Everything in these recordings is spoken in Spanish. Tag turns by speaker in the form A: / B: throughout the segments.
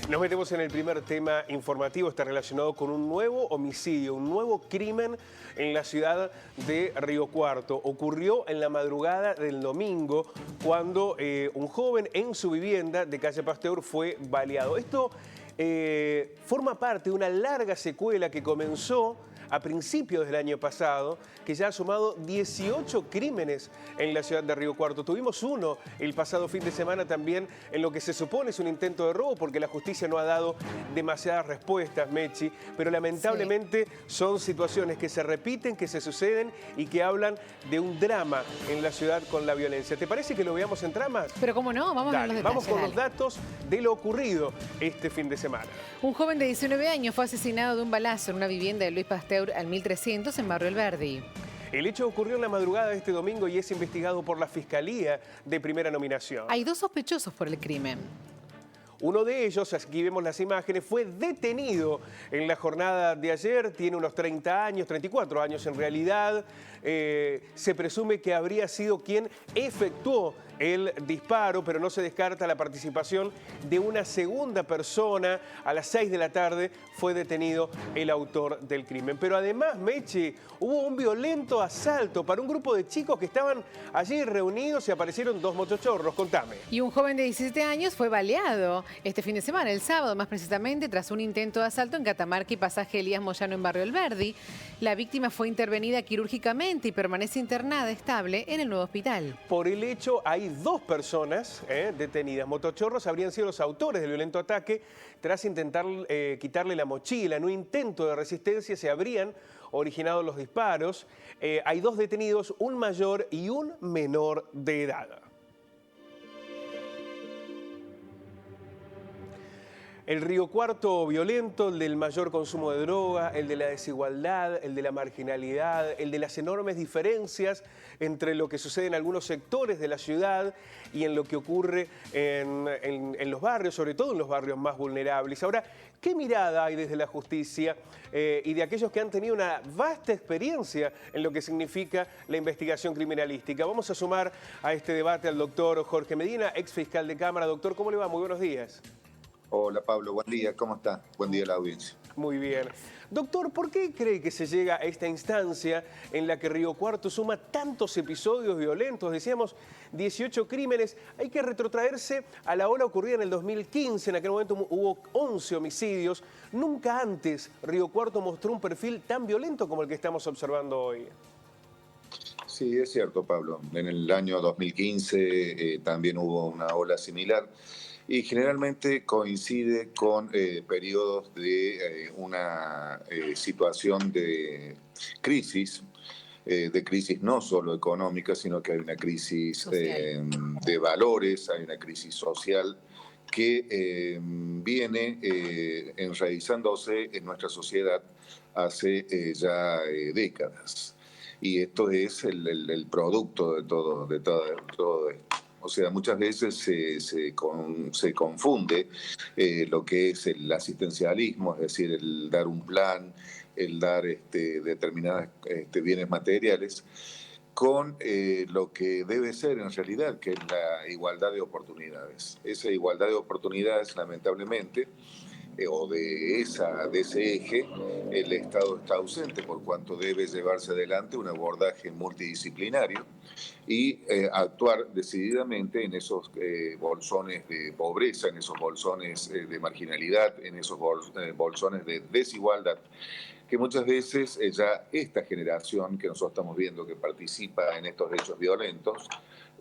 A: Nos metemos en el primer tema informativo, está relacionado con un nuevo homicidio, un nuevo crimen en la ciudad de Río Cuarto. Ocurrió en la madrugada del domingo cuando un joven en su vivienda de calle Pasteur fue baleado. Esto forma parte de una larga secuela que comenzó a principios del año pasado, que ya ha sumado 18 crímenes en la ciudad de Río Cuarto. Tuvimos uno el pasado fin de semana también en lo que se supone es un intento de robo, porque la justicia no ha dado demasiadas respuestas, Mechi, pero lamentablemente son situaciones que se repiten, que se suceden y que hablan de un drama en la ciudad con la violencia. ¿Te parece que lo veamos en tramas?
B: Pero cómo no, vamos a ver los detalles.
A: Vamos con los datos de lo ocurrido este fin de semana.
B: Un joven de 19 años fue asesinado de un balazo en una vivienda de Luis Pasteur al 1300 en Barrio Alberdi.
A: El hecho ocurrió en la madrugada de este domingo y es investigado por la Fiscalía de Primera Nominación.
B: Hay dos sospechosos por el crimen.
A: Uno de ellos, aquí vemos las imágenes, fue detenido en la jornada de ayer, tiene unos 30 años, 34 años en realidad. Se presume que habría sido quien efectuó el disparo, pero no se descarta la participación de una segunda persona. A las 6 de la tarde fue detenido el autor del crimen. Pero además, Meche, hubo un violento asalto para un grupo de chicos que estaban allí reunidos y aparecieron dos motochorros. Contame.
B: Y un joven de 17 años fue baleado este fin de semana, el sábado más precisamente, tras un intento de asalto en Catamarca y Pasaje Elías Moyano en Barrio Alberdi. La víctima fue intervenida quirúrgicamente y permanece internada estable en el nuevo hospital.
A: Por el hecho hay dos personas detenidas. Motochorros habrían sido los autores del violento ataque tras intentar quitarle la mochila. En un intento de resistencia se habrían originado los disparos. Hay dos detenidos, un mayor y un menor de edad. El Río Cuarto violento, el del mayor consumo de droga, el de la desigualdad, el de la marginalidad, el de las enormes diferencias entre lo que sucede en algunos sectores de la ciudad y en lo que ocurre en los barrios, sobre todo en los barrios más vulnerables. Ahora, ¿qué mirada hay desde la justicia y de aquellos que han tenido una vasta experiencia en lo que significa la investigación criminalística? Vamos a sumar a este debate al doctor Jorge Medina, ex fiscal de Cámara. Doctor, ¿cómo le va? Muy buenos días.
C: Hola Pablo, buen día, ¿cómo está? Buen día a la audiencia.
A: Muy bien. Doctor, ¿por qué cree que se llega a esta instancia en la que Río Cuarto suma tantos episodios violentos? Decíamos 18 crímenes. Hay que retrotraerse a la ola ocurrida en el 2015. En aquel momento hubo 11 homicidios. Nunca antes Río Cuarto mostró un perfil tan violento como el que estamos observando hoy.
C: Sí, es cierto, Pablo. En el año 2015 también hubo una ola similar. Y generalmente coincide con periodos de una situación de crisis no solo económica, sino que hay una crisis de valores, hay una crisis social que viene enraizándose en nuestra sociedad hace ya décadas. Y esto es el producto de todo esto. O sea, muchas veces se confunde lo que es el asistencialismo, es decir, el dar un plan, el dar determinados bienes materiales, con lo que debe ser en realidad, que es la igualdad de oportunidades. Esa igualdad de oportunidades, lamentablemente, o de ese eje, el Estado está ausente, por cuanto debe llevarse adelante un abordaje multidisciplinario y actuar decididamente en esos bolsones de pobreza, en esos bolsones de marginalidad, en esos bolsones de desigualdad, que muchas veces ya esta generación que nosotros estamos viendo que participa en estos hechos violentos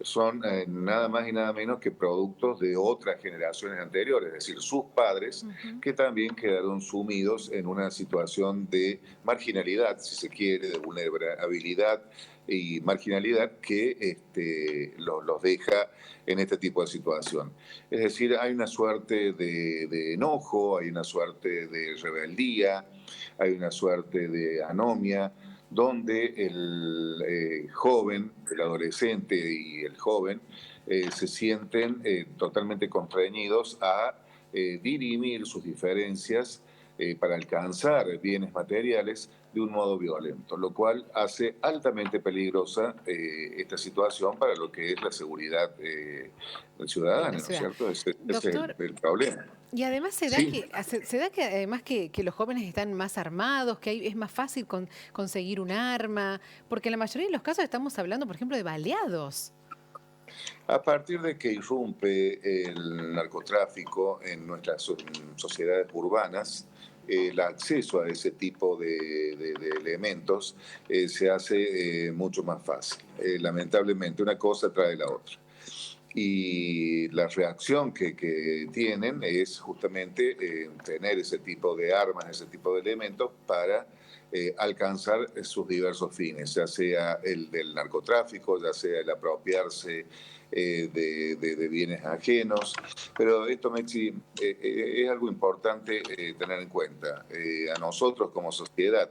C: son nada más y nada menos que productos de otras generaciones anteriores, es decir, sus padres, que también quedaron sumidos en una situación de marginalidad, si se quiere, de vulnerabilidad y marginalidad que los deja en este tipo de situación. Es decir, hay una suerte de enojo, hay una suerte de rebeldía, hay una suerte de anomia, donde el joven, el adolescente y el joven se sienten totalmente constreñidos a dirimir sus diferencias para alcanzar bienes materiales de un modo violento, lo cual hace altamente peligrosa esta situación para lo que es la seguridad
B: En la
C: ciudadana, ¿no es
B: ciudad.
C: cierto? Ese es
B: Doctor,
C: el problema.
B: y además
C: Sí.
B: se da que además que los jóvenes están más armados, que es más fácil conseguir un arma, porque en la mayoría de los casos estamos hablando, por ejemplo, de baleados.
C: A partir de que irrumpe el narcotráfico en nuestras sociedades urbanas, el acceso a ese tipo de elementos se hace mucho más fácil. Lamentablemente, una cosa trae la otra. Y la reacción que tienen es justamente tener ese tipo de armas, ese tipo de elementos para alcanzar sus diversos fines, ya sea el del narcotráfico, ya sea el apropiarse de bienes ajenos. Pero esto, Mechi, es algo importante tener en cuenta. A nosotros como sociedad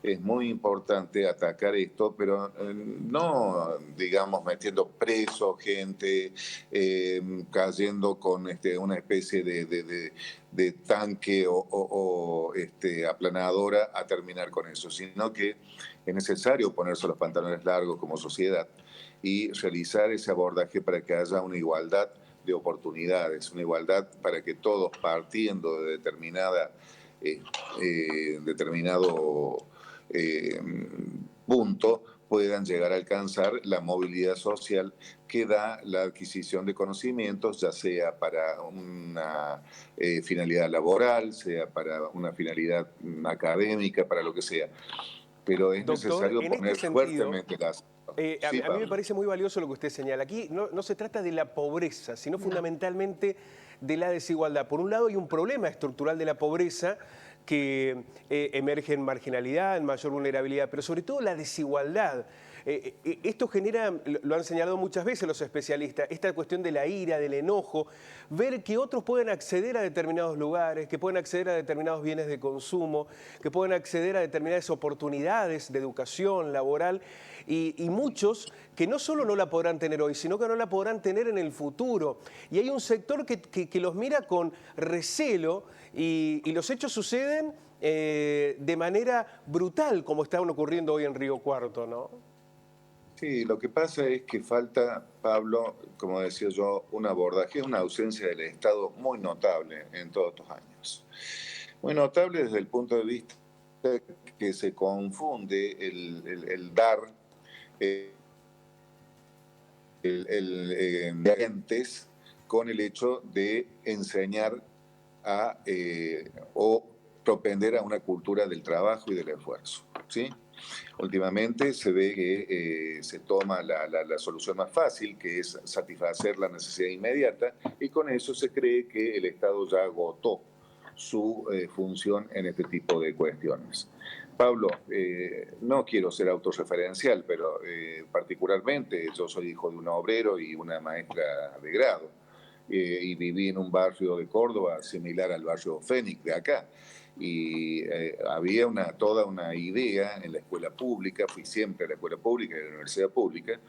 C: es muy importante atacar esto, pero no, digamos, metiendo preso gente, cayendo con una especie de tanque o aplanadora a terminar con eso, sino que es necesario ponerse los pantalones largos como sociedad y realizar ese abordaje para que haya una igualdad de oportunidades, una igualdad para que todos, partiendo de determinado punto, puedan llegar a alcanzar la movilidad social que da la adquisición de conocimientos, ya sea para una finalidad laboral, sea para una finalidad académica, para lo que sea. Pero es
A: Doctor,
C: necesario
A: en este
C: poner
A: sentido,
C: fuertemente las...
A: a
C: Sí,
A: mí me
C: Pablo.
A: parece muy valioso lo que usted señala. Aquí no se trata de la pobreza, sino
B: No.
A: fundamentalmente de la desigualdad. Por un lado hay un problema estructural de la pobreza que emerge en marginalidad, en mayor vulnerabilidad, pero sobre todo la desigualdad. Esto genera, lo han señalado muchas veces los especialistas, esta cuestión de la ira, del enojo, ver que otros pueden acceder a determinados lugares, que pueden acceder a determinados bienes de consumo, que pueden acceder a determinadas oportunidades de educación, laboral, y muchos que no solo no la podrán tener hoy, sino que no la podrán tener en el futuro. Y hay un sector que los mira con recelo y los hechos suceden de manera brutal, como están ocurriendo hoy en Río Cuarto, ¿no?
C: Sí, lo que pasa es que falta, Pablo, como decía yo, un abordaje, una ausencia del Estado muy notable en todos estos años. Muy notable desde el punto de vista que se confunde el dar, eh, de agentes con el hecho de enseñar o propender a una cultura del trabajo y del esfuerzo, ¿sí? Últimamente se ve que se toma la solución más fácil, que es satisfacer la necesidad inmediata, y con eso se cree que el Estado ya agotó su función en este tipo de cuestiones. Pablo, no quiero ser autorreferencial, pero particularmente yo soy hijo de un obrero y una maestra de grado, y viví en un barrio de Córdoba similar al barrio Fénix de acá. Y había toda una idea en la escuela pública, fui siempre a la escuela pública y a la universidad pública,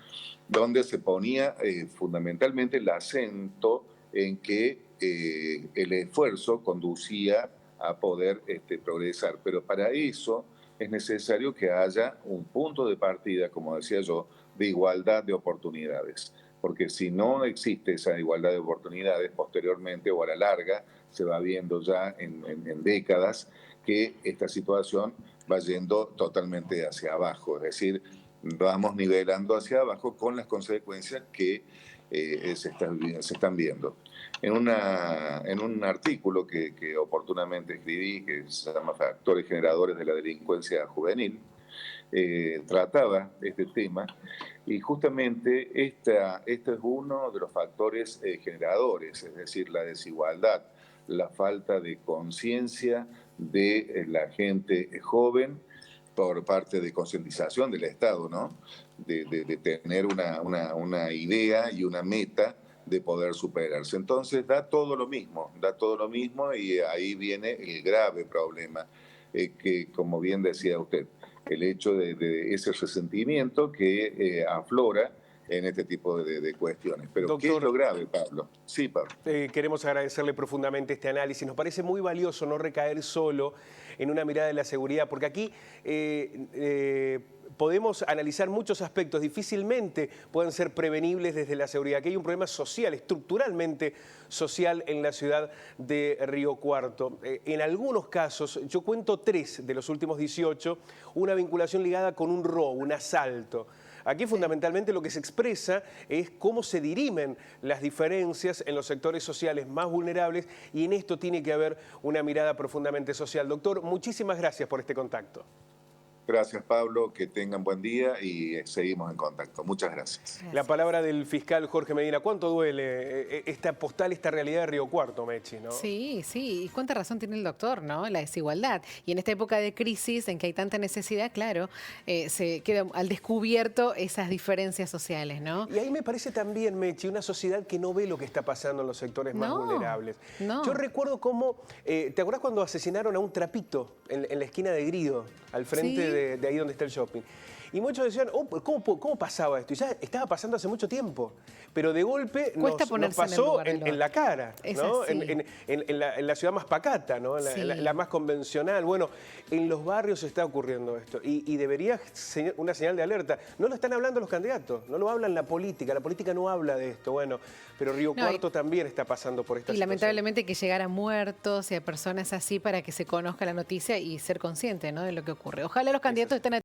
C: donde se ponía fundamentalmente el acento en que el esfuerzo conducía a poder progresar. Pero para eso es necesario que haya un punto de partida, como decía yo, de igualdad de oportunidades. Porque si no existe esa igualdad de oportunidades, posteriormente o a la larga, se va viendo ya en décadas que esta situación va yendo totalmente hacia abajo. Es decir, vamos nivelando hacia abajo con las consecuencias que se están viendo. En un artículo que oportunamente escribí, que se llama Factores Generadores de la Delincuencia Juvenil, trataba este tema y justamente este es uno de los factores generadores, es decir, la desigualdad, la falta de conciencia de la gente joven por parte de concientización del Estado, ¿no? De tener una idea y una meta de poder superarse. Entonces da todo lo mismo y ahí viene el grave problema que, como bien decía usted, el hecho de ese resentimiento que aflora en este tipo de cuestiones. Pero
A: Doctor,
C: ¿qué es lo grave, Pablo? Sí, Pablo.
A: Queremos agradecerle profundamente este análisis. Nos parece muy valioso no recaer solo en una mirada de la seguridad, porque aquí podemos analizar muchos aspectos, difícilmente pueden ser prevenibles desde la seguridad. Aquí hay un problema social, estructuralmente social en la ciudad de Río Cuarto. En algunos casos, yo cuento 3 de los últimos 18, una vinculación ligada con un robo, un asalto. Aquí fundamentalmente lo que se expresa es cómo se dirimen las diferencias en los sectores sociales más vulnerables y en esto tiene que haber una mirada profundamente social. Doctor, muchísimas gracias por este contacto.
C: Gracias, Pablo, que tengan buen día y seguimos en contacto. Muchas gracias.
A: La palabra del fiscal Jorge Medina. ¿Cuánto duele esta postal, esta realidad de Río Cuarto, Mechi, ¿no?
B: Sí, sí, y cuánta razón tiene el doctor, ¿no? La desigualdad. Y en esta época de crisis, en que hay tanta necesidad, claro, se queda al descubierto esas diferencias sociales, ¿no?
A: Y ahí me parece también, Mechi, una sociedad que no ve lo que está pasando en los sectores más vulnerables.
B: No.
A: Yo recuerdo cómo, ¿te acordás cuando asesinaron a un trapito en la esquina de Grido, al frente de ahí donde está el shopping? Y muchos decían, oh, ¿cómo pasaba esto? Y ya estaba pasando hace mucho tiempo, pero de golpe nos pasó en la cara, ¿no? En la ciudad más pacata, ¿no? La más convencional. Bueno, en los barrios está ocurriendo esto y debería ser una señal de alerta. No lo están hablando los candidatos, no lo hablan la política no habla de esto. Bueno, pero Río Cuarto también está pasando por esta situación.
B: Y lamentablemente que llegar a muertos y a personas así para que se conozca la noticia y ser consciente, ¿no?, de lo que ocurre. Ojalá los candidatos estén